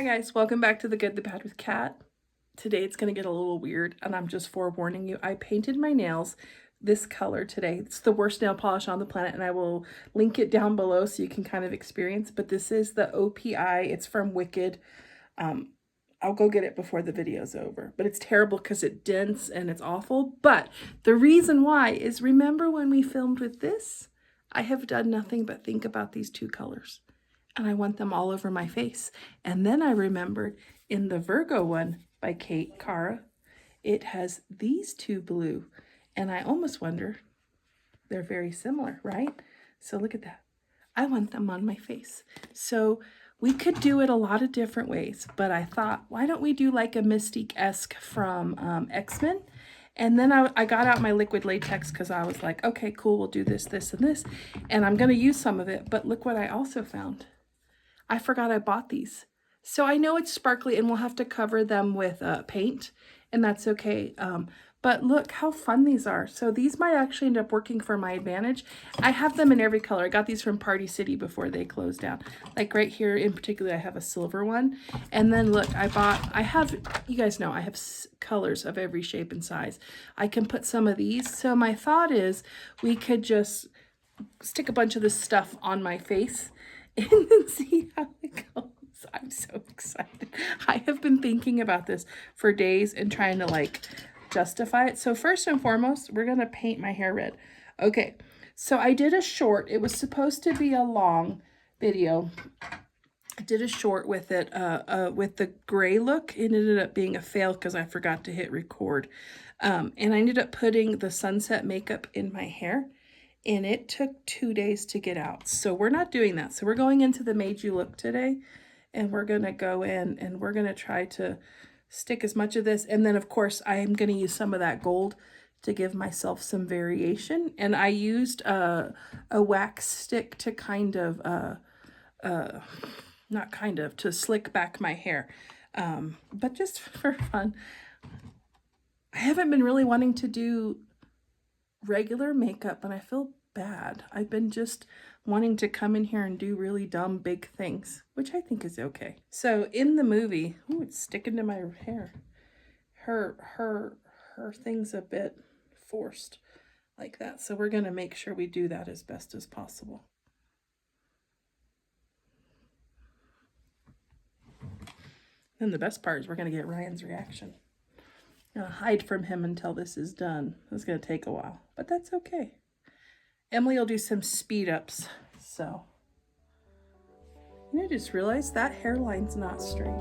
Hi guys, welcome back to The Good, the Bad with Kat. Today it's going to get a little weird and I'm just forewarning you. I painted my nails this color today. It's the worst nail polish on the planet and I will link it down below so you can kind of experience. But this is the OPI. It's from Wicked. I'll go get it before the video's over. But it's terrible because it dents and it's awful. But the reason why is remember when we filmed with this? I have done nothing but think about these two colors. And I want them all over my face. And then I remembered in the Virgo one by Kate Cara, it has these two blue. And I almost wonder, they're very similar, right? So look at that. I want them on my face. So we could do it a lot of different ways, but I thought, why don't we do like a Mystique-esque from X-Men? And then I got out my liquid latex because I was like, okay, cool, we'll do this, this, and this. And I'm going to use some of it. But look what I also found. I forgot I bought these. So I know it's sparkly and we'll have to cover them with paint and that's okay. But look how fun these are. So these might actually end up working for my advantage. I have them in every color. I got these from Party City before they closed down. Like right here in particular, I have a silver one. And then look, you guys know, I have colors of every shape and size. I can put some of these. So my thought is we could just stick a bunch of this stuff on my face and then see how it goes. I'm so excited. I have been thinking about this for days and trying to like justify it. So first and foremost, we're going to paint my hair red. Okay, so I did a short. It was supposed to be a long video. I did a short with it, with the gray look. It ended up being a fail because I forgot to hit record. And I ended up putting the sunset makeup in my hair. And it took 2 days to get out. So we're not doing that. So we're going into the Made You Look today. And we're going to go in and we're going to try to stick as much of this. And then, of course, I am going to use some of that gold to give myself some variation. And I used a wax stick to kind of, to slick back my hair. But just for fun. I haven't been really wanting to do regular makeup and I feel bad. I've been just wanting to come in here and do really dumb big things, which I think is okay. So in the movie, ooh, it's sticking to my hair. Her thing's a bit forced like that. So we're going to make sure we do that as best as possible. And the best part is we're going to get Ryan's reaction. I'm gonna hide from him until this is done. It's gonna take a while, but that's okay. Emily will do some speed ups. So, I just realized that hairline's not straight.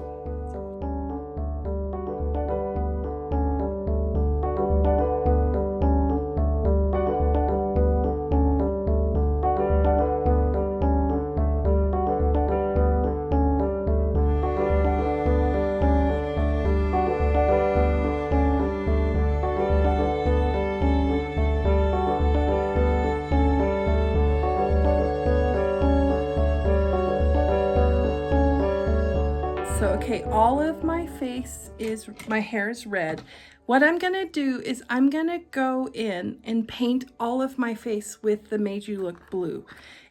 So, okay, all of my my hair is red. What I'm going to do is I'm going to go in and paint all of my face with the Made You Look blue.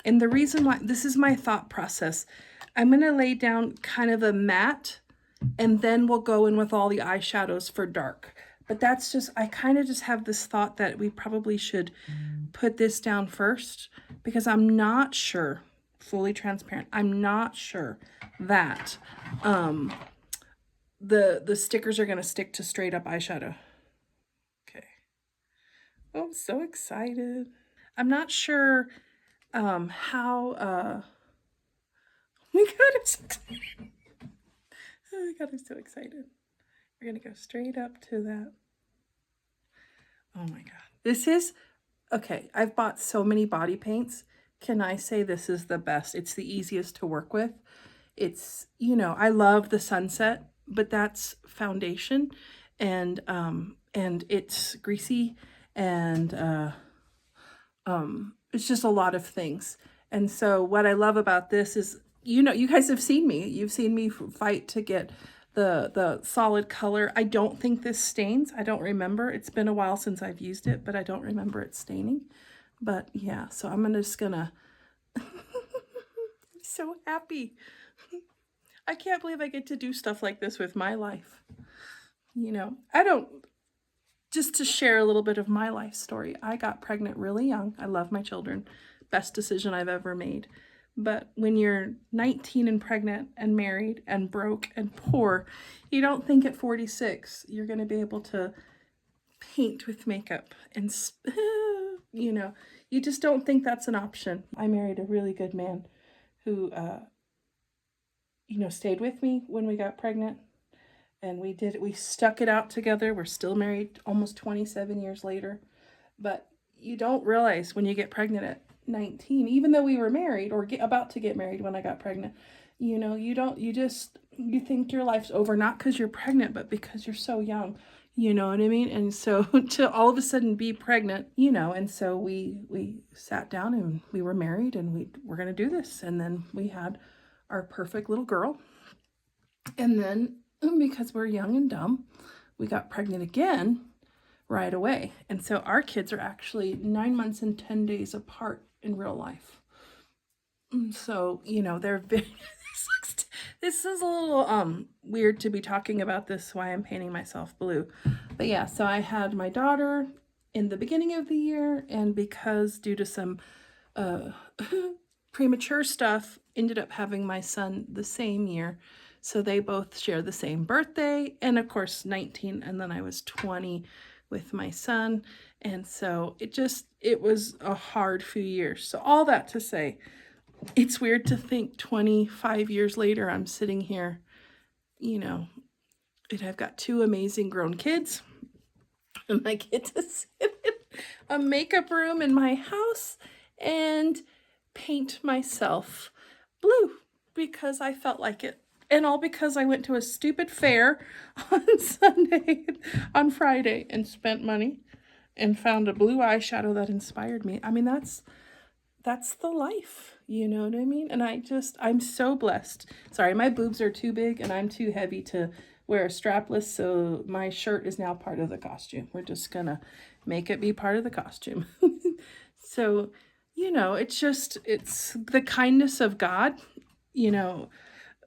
And the reason why, this is my thought process. I'm going to lay down kind of a matte and then we'll go in with all the eyeshadows for dark. But that's just, I kind of just have this thought that we probably should put this down first because I'm not sure, fully transparent, I'm not sure that the stickers are going to stick to straight up eyeshadow. Okay. Oh, I'm so excited. I'm not sure how oh my god, I'm so excited. Oh my god, I'm so excited. We're going to go straight up to that. Oh my god. This is okay, I've bought so many body paints. Can I say this is the best? It's the easiest to work with. It's, you know, I love the sunset, but that's foundation and it's greasy and it's just a lot of things. And so what I love about this is, you know, you guys have seen me. You've seen me fight to get the solid color. I don't think this stains. I don't remember. It's been a while since I've used it, but I don't remember it staining. But yeah, so I'm just gonna I'm so happy. I can't believe I get to do stuff like this with my life. You know, I don't, just to share a little bit of my life story, I got pregnant really young. I love my children. Best decision I've ever made. But when you're 19 and pregnant and married and broke and poor, you don't think at 46 you're going to be able to paint with makeup and, you know, you just don't think that's an option. I married a really good man who, you know, stayed with me when we got pregnant. And we stuck it out together. We're still married almost 27 years later. But you don't realize when you get pregnant at 19, even though we were married or about to get married when I got pregnant, you know, you think your life's over, not because you're pregnant, but because you're so young, you know what I mean? And so to all of a sudden be pregnant, you know, and so we sat down and we were married and we're going to do this. And then we had our perfect little girl. And then because we're young and dumb, we got pregnant again right away. And so our kids are actually 9 months and 10 days apart in real life. So, you know, they're very, this is a little weird to be talking about this, why I'm painting myself blue. But yeah, so I had my daughter in the beginning of the year, and because due to some premature stuff, ended up having my son the same year. So they both share the same birthday, and of course 19, and then I was 20 with my son. And so it was a hard few years. So all that to say, it's weird to think 25 years later I'm sitting here, you know, and I've got 2 amazing grown kids, and I get to sit in a makeup room in my house and paint myself blue because I felt like it. And all because I went to a stupid fair on Friday, and spent money and found a blue eyeshadow that inspired me. I mean, that's the life, you know what I mean? And I'm so blessed. Sorry, my boobs are too big and I'm too heavy to wear a strapless, so my shirt is now part of the costume. We're just gonna make it be part of the costume. So, you know, it's the kindness of God, you know,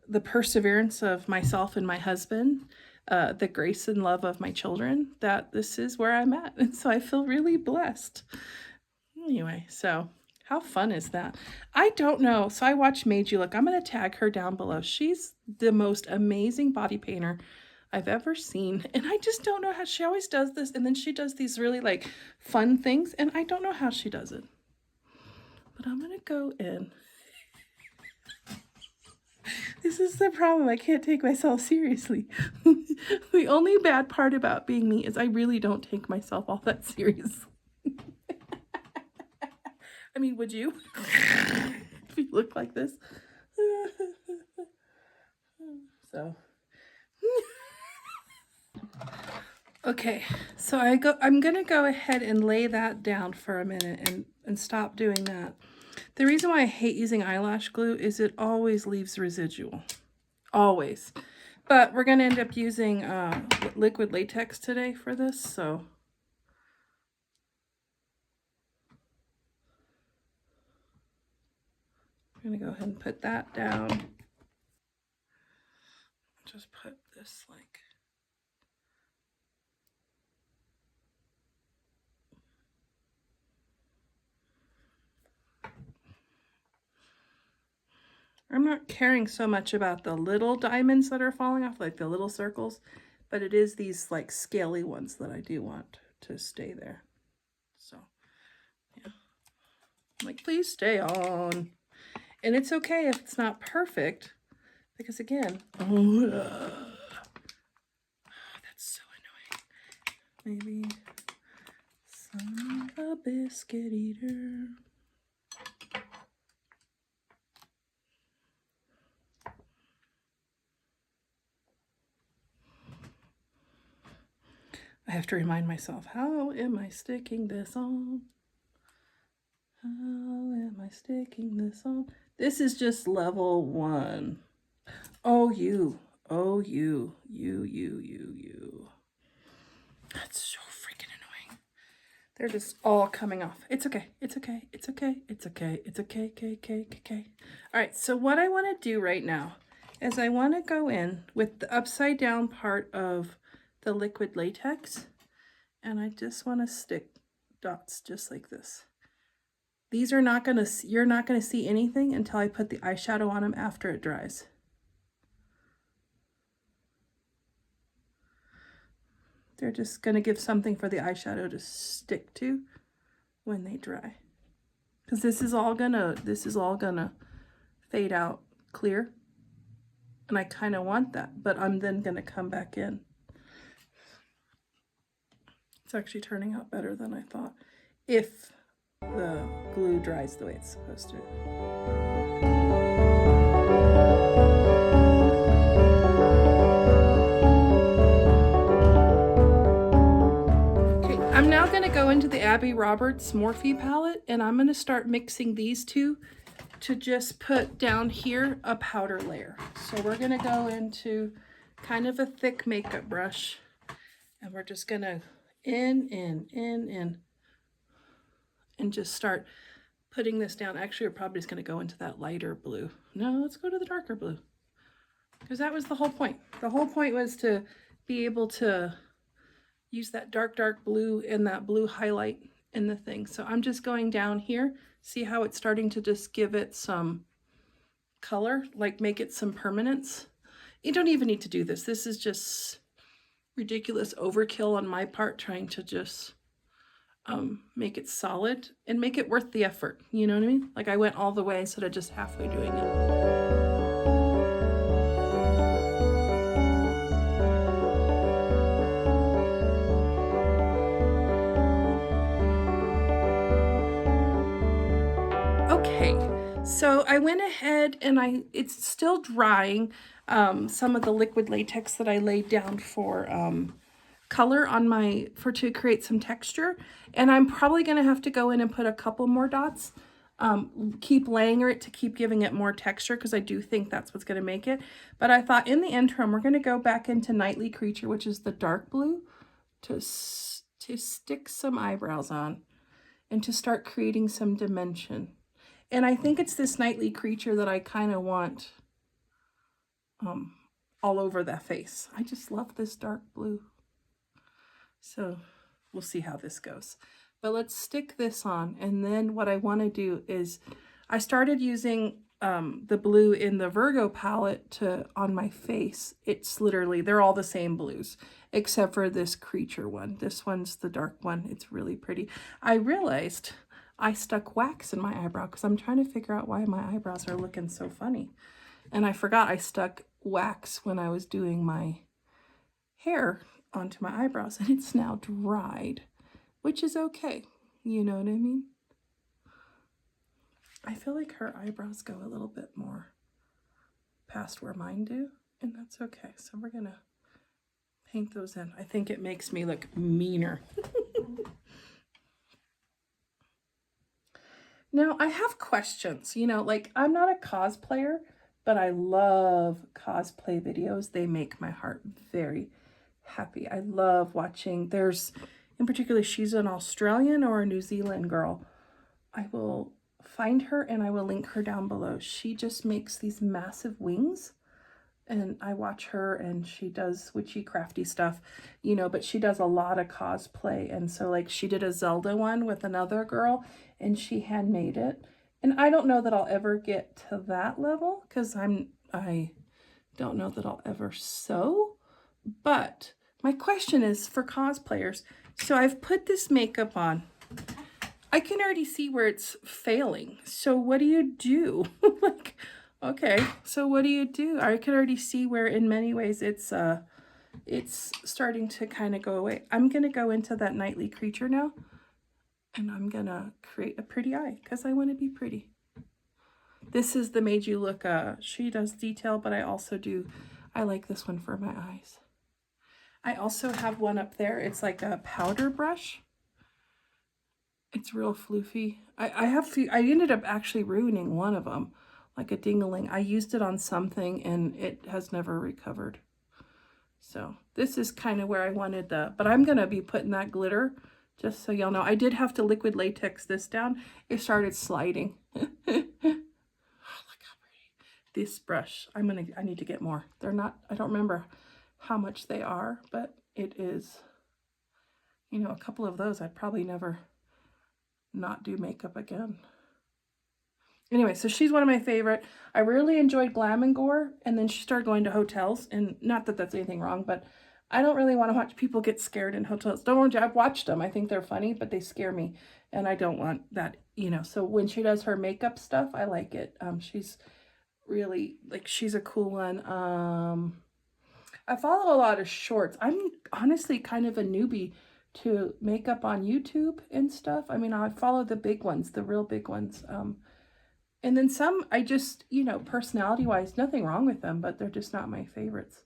the perseverance of myself and my husband, the grace and love of my children, that this is where I'm at. And so I feel really blessed. Anyway, so how fun is that? I don't know. So I watched Made You Look. I'm going to tag her down below. She's the most amazing body painter I've ever seen. And I just don't know how she always does this. And then she does these really like fun things. And I don't know how she does it. But I'm going to go in. This is the problem. I can't take myself seriously. The only bad part about being me is I really don't take myself all that seriously. I mean, would you? If you look like this? So. Okay, so I'm gonna go ahead and lay that down for a minute and stop doing that. The reason why I hate using eyelash glue is it always leaves residual. Always. But we're gonna end up using liquid latex today for this, so. I'm gonna go ahead and put that down. Just put this like. I'm not caring so much about the little diamonds that are falling off, like the little circles, but it is these like scaly ones that I do want to stay there. So, yeah. I'm like, please stay on. And it's okay if it's not perfect, because again, that's so annoying. Maybe son of a biscuit eater. I have to remind myself, how am I sticking this on? How am I sticking this on? This is just level 1. Oh, you. Oh, you. You. That's so freaking annoying. They're just all coming off. It's okay. It's okay. It's okay. It's okay. It's okay. Okay. All right. So what I want to do right now is I want to go in with the upside down part of the liquid latex, and I just want to stick dots just like this. These are not gonna, you're not gonna see anything until I put the eyeshadow on them after it dries. They're just gonna give something for the eyeshadow to stick to when they dry. Because this is all gonna fade out clear. And I kind of want that, but I'm then gonna come back in. It's actually turning out better than I thought, if the glue dries the way it's supposed to. Okay, I'm now going to go into the Abby Roberts Morphe palette, and I'm going to start mixing these two to just put down here a powder layer. So we're going to go into kind of a thick makeup brush, and we're just going to in, and just start putting this down. Actually, we're probably just going to go into that lighter blue. No, let's go to the darker blue, because that was the whole point. The whole point was to be able to use that dark blue and that blue highlight in the thing. So I'm just going down here. See how it's starting to just give it some color, like make it some permanence. You don't even need to do this. This is just ridiculous overkill on my part, trying to just make it solid and make it worth the effort. You know what I mean? Like I went all the way instead of just halfway doing it. Okay, so I went ahead and it's still drying some of the liquid latex that I laid down for color on to create some texture, and I'm probably going to have to go in and put a couple more dots, keep layering it to keep giving it more texture, because I do think that's what's going to make it. But I thought in the interim we're going to go back into Nightly Creature, which is the dark blue, to stick some eyebrows on and to start creating some dimension. And I think it's this Nightly Creature that I kind of want all over that face. I just love this dark blue. So we'll see how this goes. But let's stick this on. And then what I want to do is, I started using the blue in the Virgo palette on my face. It's literally, they're all the same blues, except for this Creature one. This one's the dark one. It's really pretty. I realized I stuck wax in my eyebrow because I'm trying to figure out why my eyebrows are looking so funny. And I forgot I stuck wax when I was doing my hair onto my eyebrows, and it's now dried, which is okay. You know what I mean? I feel like her eyebrows go a little bit more past where mine do, and that's okay. So we're gonna paint those in. I think it makes me look meaner. Now, I have questions. You know, like, I'm not a cosplayer, but I love cosplay videos. They make my heart very happy. I love watching. There's, in particular, she's an Australian or a New Zealand girl. I will find her and I will link her down below. She just makes these massive wings, and I watch her, and she does witchy crafty stuff, you know, but she does a lot of cosplay. And so, like, she did a Zelda one with another girl, and she handmade it. And I don't know that I'll ever get to that level, because I don't know that I'll ever sew. But my question is for cosplayers. So I've put this makeup on. I can already see where it's failing. So what do you do? Like, okay, so what do you do? I can already see where in many ways it's starting to kind of go away. I'm going to go into that Nightly Creature now, and I'm going to create a pretty eye because I want to be pretty. This is the Made You Look, she does detail, but I like this one for my eyes. I also have one up there. It's like a powder brush. It's real floofy. I ended up actually ruining one of them, like a ding-a-ling. I used it on something and it has never recovered. So this is kind of where I wanted but I'm going to be putting that glitter, just so y'all know. I did have to liquid latex this down. It started sliding. Oh, look how pretty. this brush. I need to get more. They're not, I don't remember how much they are, but it is, you know, a couple of those I'd probably never not do makeup again. Anyway, so she's one of my favorite. I really enjoyed Glam and Gore, and then she started going to hotels, and not that that's anything wrong, but I don't really want to watch people get scared in hotels. Don't worry, I've watched them. I think they're funny, but they scare me, and I don't want that, you know. So when she does her makeup stuff, I like it. She's really, like, she's a cool one. I follow a lot of shorts. I'm honestly kind of a newbie to makeup on YouTube and stuff. I mean, I follow the big ones, the real big ones. And then some, I just, you know, personality-wise, nothing wrong with them, but they're just not my favorites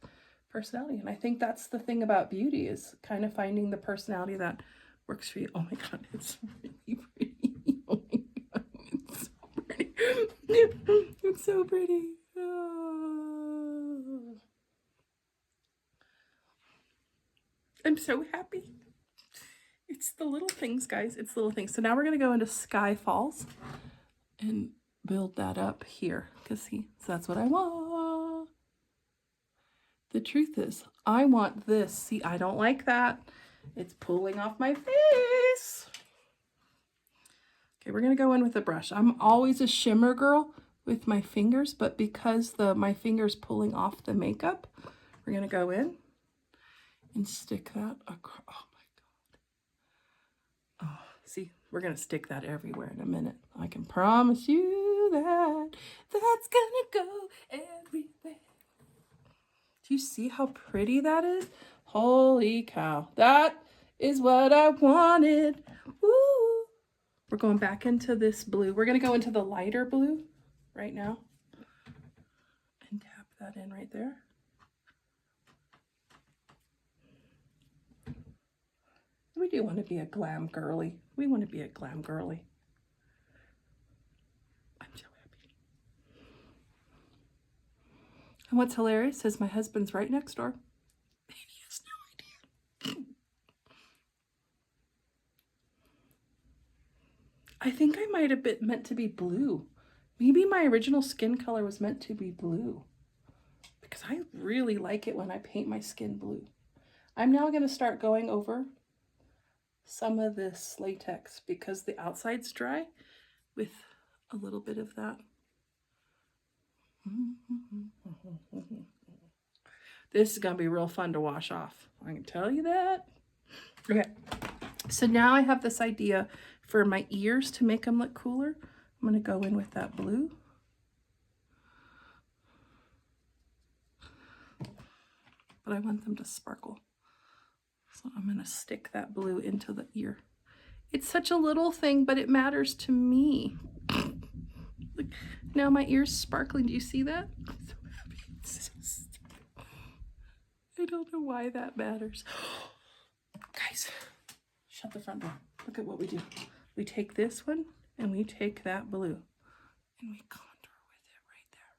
personality. And I think that's the thing about beauty, is kind of finding the personality that works for you. Oh my God, it's really pretty. Oh my God, it's so pretty. It's so pretty. Oh. I'm so happy. It's the little things, guys. It's the little things. So now we're going to go into Sky Falls and build that up here, because see, so that's what I want. The truth is, I want this. See, I don't like that. It's pulling off my face. Okay, we're gonna go in with a brush. I'm always a shimmer girl with my fingers, but because my finger's pulling off the makeup, we're gonna go in and stick that across. Oh my God. Oh, see, we're gonna stick that everywhere in a minute. I can promise you that's gonna go everywhere. Do you see how pretty that is? Holy cow. That is what I wanted. Woo! We're going back into this blue. We're gonna go into the lighter blue right now and tap that in right there. We do want to be a glam girly. We want to be a glam girly. And what's hilarious is my husband's right next door. He has no idea. I think I might have been meant to be blue. Maybe my original skin color was meant to be blue, because I really like it when I paint my skin blue. I'm now going to start going over some of this latex because the outside's dry, with a little bit of that. This is going to be real fun to wash off. I can tell you that. Okay, so now I have this idea for my ears to make them look cooler. I'm going to go in with that blue. But I want them to sparkle. So I'm going to stick that blue into the ear. It's such a little thing, but it matters to me. Look, now my ear's sparkling. Do you see that? I'm so happy. It's so stupid. I don't know why that matters. Guys, shut the front door. Look at what we do. We take this one and we take that blue and we contour with it right there.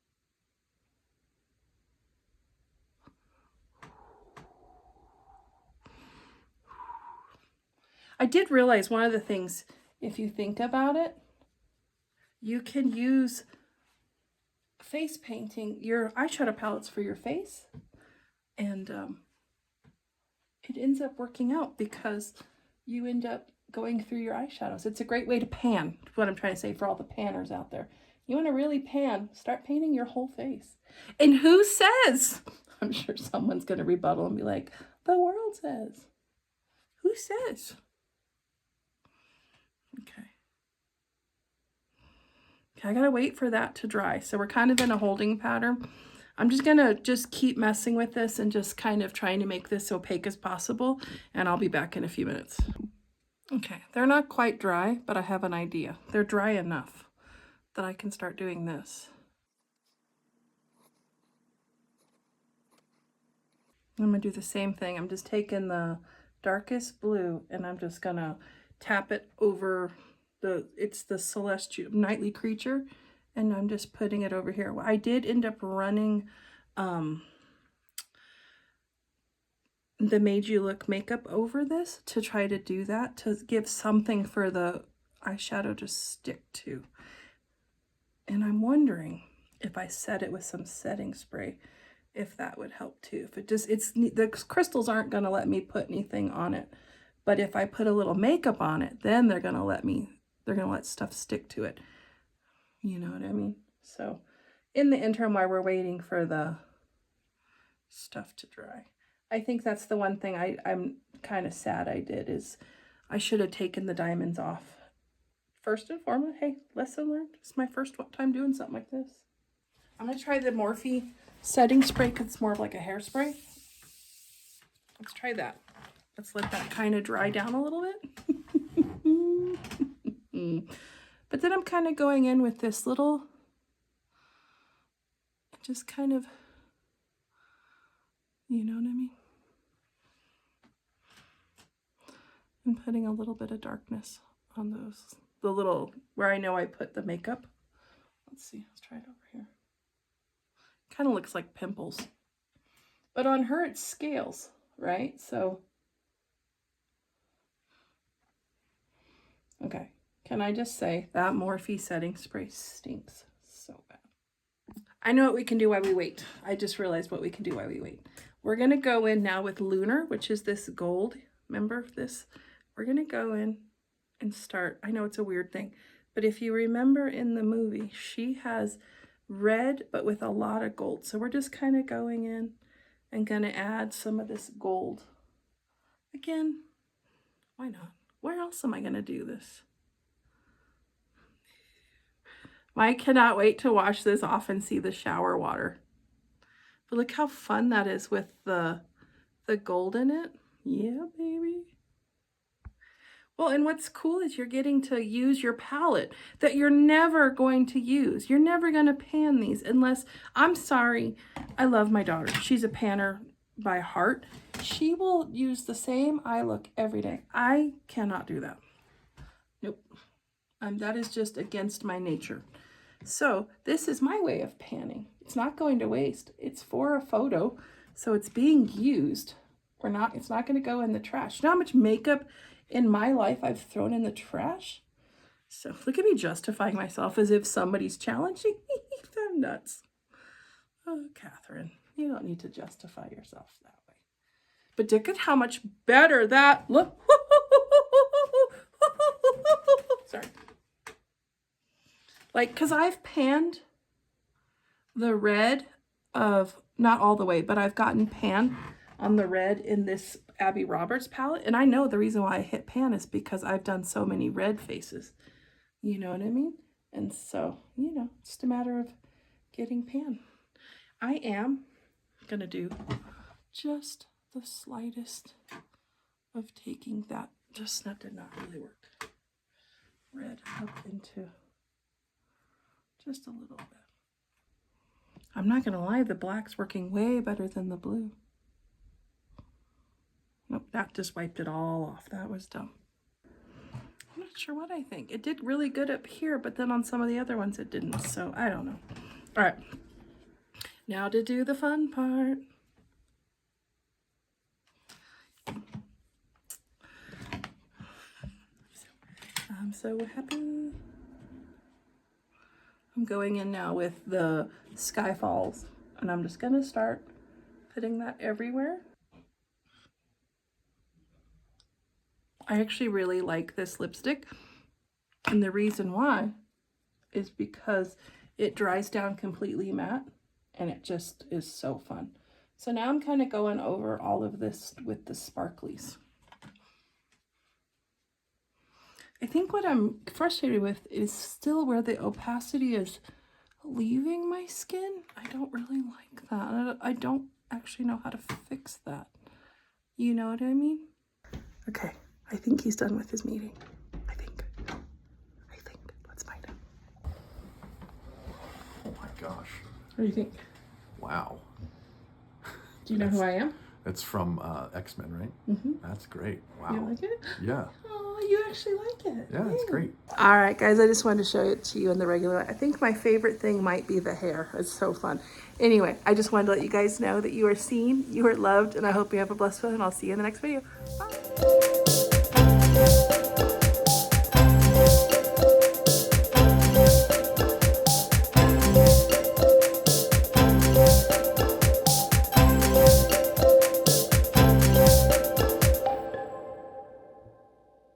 I did realize one of the things, if you think about it, you can use face painting, your eyeshadow palettes for your face, and it ends up working out because you end up going through your eyeshadows. It's a great way to pan, what I'm trying to say for all the panners out there. You want to really pan, start painting your whole face. And who says? I'm sure someone's going to rebuttal and be like, the world says. Who says? Okay. Okay, I gotta wait for that to dry. So we're kind of in a holding pattern. I'm just gonna keep messing with this and just kind of trying to make this opaque as possible. And I'll be back in a few minutes. Okay, they're not quite dry, but I have an idea. They're dry enough that I can start doing this. I'm gonna do the same thing. I'm just taking the darkest blue and I'm just gonna tap it over it's the Celestial Nightly Creature, and I'm just putting it over here. I did end up running the Made You Look makeup over this to try to do that, to give something for the eyeshadow to stick to. And I'm wondering if I set it with some setting spray, if that would help too. If it just, the crystals aren't going to let me put anything on it. But if I put a little makeup on it, then they're going to let stuff stick to it. You know what I mean? So in the interim, while we're waiting for the stuff to dry, I think that's the one thing I'm kind of sad I did, is I should have taken the diamonds off. First and foremost, hey, lesson learned. It's my first time doing something like this. I'm going to try the Morphe setting spray because it's more of like a hairspray. Let's try that. Let's let that kind of dry down a little bit. But then I'm kind of going in with this little, just kind of, you know what I mean? And putting a little bit of darkness on those, the little, where I know I put the makeup. Let's see, let's try it over here. Kind of looks like pimples. But on her, it scales, right? So, okay. Can I just say that Morphe setting spray stinks so bad. I know what we can do while we wait. I just realized what we can do while we wait. We're going to go in now with Lunar, which is this gold. Remember this? We're going to go in and start. I know it's a weird thing, but if you remember in the movie, she has red, but with a lot of gold. So we're just kind of going in and going to add some of this gold. Again, why not? Where else am I going to do this? I cannot wait to wash this off and see the shower water. But look how fun that is with the gold in it. Yeah, baby. Well, and what's cool is you're getting to use your palette that you're never going to use. You're never going to pan these unless, I'm sorry, I love my daughter. She's a panner by heart. She will use the same eye look every day. I cannot do that. Nope. That is just against my nature. So this is my way of panning. It's not going to waste. It's for a photo, so it's being used. It's not going to go in the trash. You know how much makeup in my life I've thrown in the trash? So look at me justifying myself as if somebody's challenging me. I'm nuts. Oh, Catherine, you don't need to justify yourself that way. But look at how much better that look. Sorry. Like, because I've panned the red of, not all the way, but I've gotten pan on the red in this Abby Roberts palette. And I know the reason why I hit pan is because I've done so many red faces. You know what I mean? And so, you know, it's just a matter of getting pan. I am going to do just the slightest of taking that. That did not really work. Red up into just a little bit. I'm not going to lie, the black's working way better than the blue. Nope, that just wiped it all off. That was dumb. I'm not sure what I think. It did really good up here, but then on some of the other ones it didn't. So I don't know. All right. Now to do the fun part. I'm so happy. I'm going in now with the Sky Falls, and I'm just going to start putting that everywhere. I actually really like this lipstick, and the reason why is because it dries down completely matte, and it just is so fun. So now I'm kind of going over all of this with the sparklies. I think what I'm frustrated with is still where the opacity is leaving my skin. I don't really like that. I don't actually know how to fix that. You know what I mean? Okay, I think he's done with his meeting. I think. Let's find out. Oh my gosh. What do you think? Wow. Do you know who I am? It's from X-Men, right? Mm-hmm. That's great. Wow. You like it? Yeah. Oh, you actually like it. Yeah, it's great. All right, guys, I just wanted to show it to you in the regular. I think my favorite thing might be the hair. It's so fun. Anyway, I just wanted to let you guys know that you are seen, you are loved, and I hope you have a blessed one, and I'll see you in the next video. Bye.